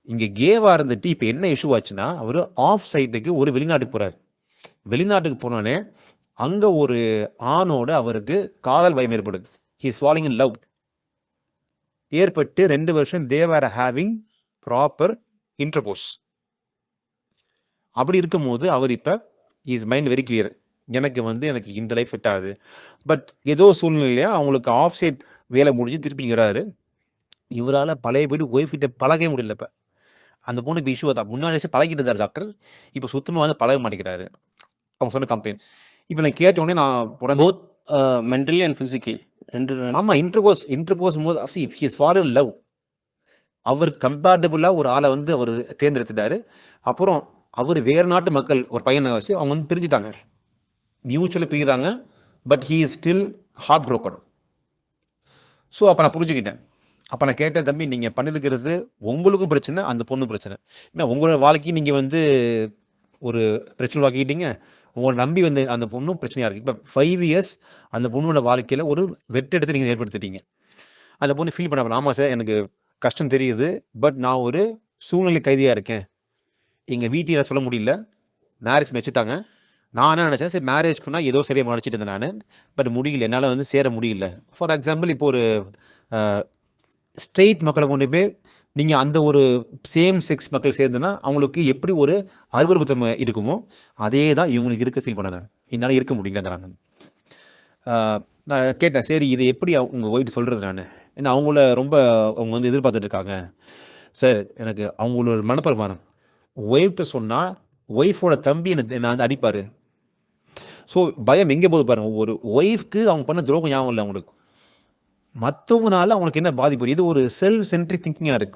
இங்கே கேவாக இருந்துட்டு இப்போ என்ன இஷ்யூ ஆச்சுன்னா, அவர் ஆஃப் சைட்டுக்கு ஒரு வெளிநாட்டுக்கு போகிறார். வெளிநாட்டுக்கு போனோடனே அங்கே ஒரு ஆணோட அவருக்கு காதல் பயம் ஏற்படுது. He is falling in love ஏற்பட்டு 2 வருஷம் தேர் ஹேவிங் ப்ராப்பர் இன்டர்கோர்ஸ். அப்படி இருக்கும்போது அவர் இப்போ இஸ் மைண்ட் வெரி கிளியர், எனக்கு இந்த லைஃப் செட் ஆகுது. பட் ஏதோ சூழ்நிலையா அவங்களுக்கு ஆஃப் சைட் வேலை முடிஞ்சு திருப்பிங்கிறாரு. இவரால் பழைய போய்ட்டு ஒய்ஃப் கிட்ட பழகவே முடியல. இப்போ அந்த பொண்ணுக்கு இஷ்யூ தான். முன்னாடி வச்சு பழகிட்டு இருந்தார் டாக்டர், இப்போ சுத்தமாக வந்து பழக மாட்டேங்கிறாரு. அவங்க சொன்ன கம்ப்ளைண்ட் இப்போ நான் கேட்டோடனே நான் போத் மென்டலி அண்ட் ஃபிசிக்கலி ரெண்டு. ஆமாம், இன்டர்கோர்ஸ் போது if he is fall in love, அவர் கம்பேட்டபுளாக ஒரு ஆளை வந்து அவர் தேர்ந்தெடுத்துட்டாரு. அப்புறம் அவர் வேறு நாட்டு மக்கள் ஒரு பையனை வச்சு அவங்க வந்து பிரிஞ்சுட்டாங்க, மியூச்சுவலி பிரிகிறாங்க. But he is still heart broken. So அப்போ நான் புரிஞ்சுக்கிட்டேன். அப்போ நான் கேட்டேன், தம்பி நீங்கள் பண்ணிருக்கிறது உங்களுக்கும் பிரச்சனை, அந்த பொண்ணு பிரச்சனை. ஏன்னா உங்களோட வாழ்க்கையை நீங்கள் வந்து ஒரு பிரச்சனை வாக்கிட்டீங்க, உங்களை நம்பி வந்து அந்த பொண்ணும் பிரச்சனையாக இருக்குது. இப்போ 5 இயர்ஸ் அந்த பொண்ணோட வாழ்க்கையில் ஒரு வெற்றெடுத்து நீங்கள் ஏற்படுத்திட்டீங்க. அந்த பொண்ணு ஃபீல் பண்ண, ஆமாம் சார் எனக்கு கஷ்டம் தெரியுது, பட் நான் ஒரு சூழ்நிலை கைதியாக இருக்கேன், எங்கள் வீட்டில் சொல்ல முடியல, மேரேஜ் வச்சுட்டாங்க. நான் என்ன நினச்சேன், சரி மேரேஜ்க்குன்னா ஏதோ சரியாக மறைச்சிட்டு இருந்தேன் நான், பட் முடியல, என்னால் வந்து சேர முடியல. ஃபார் எக்ஸாம்பிள் இப்போ ஒரு ஸ்ட்ரெயிட் மக்களை கொண்டு போய் நீங்கள் அந்த ஒரு சேம் செக்ஸ் மக்கள் சேர்ந்துன்னா அவங்களுக்கு எப்படி ஒரு அருவருப்புத்தன்மை இருக்குமோ அதே தான் இவங்களுக்கு இருக்க ஃபீல் பண்ண, என்னால் இருக்க முடியலங்கிறாங்க. நான் கேட்டேன், சரி இது எப்படி உங்கள் ஒய்ஃப் சொல்கிறது? நான் ஏன்னா அவங்க வந்து எதிர்பார்த்துட்டு இருக்காங்க சார். எனக்கு அவங்களோட மனப்பரமானம் ஒய்ஃப்ட்ட சொன்னால் ஒய்ஃபோட தம்பி நான் வந்து அடிப்பார். ஸோ பயம் எங்கே போது பாருங்கள். ஒரு ஒய்ஃப்க்கு அவங்க பண்ண துரோகம் ஞாபகம் இல்லை அவங்களுக்கு, மற்றவங்களால அவங்களுக்கு என்ன பாதிப்பு. இது ஒரு செல்ஃப் சென்ட்ரிக் திங்கிங்காக இருக்குது.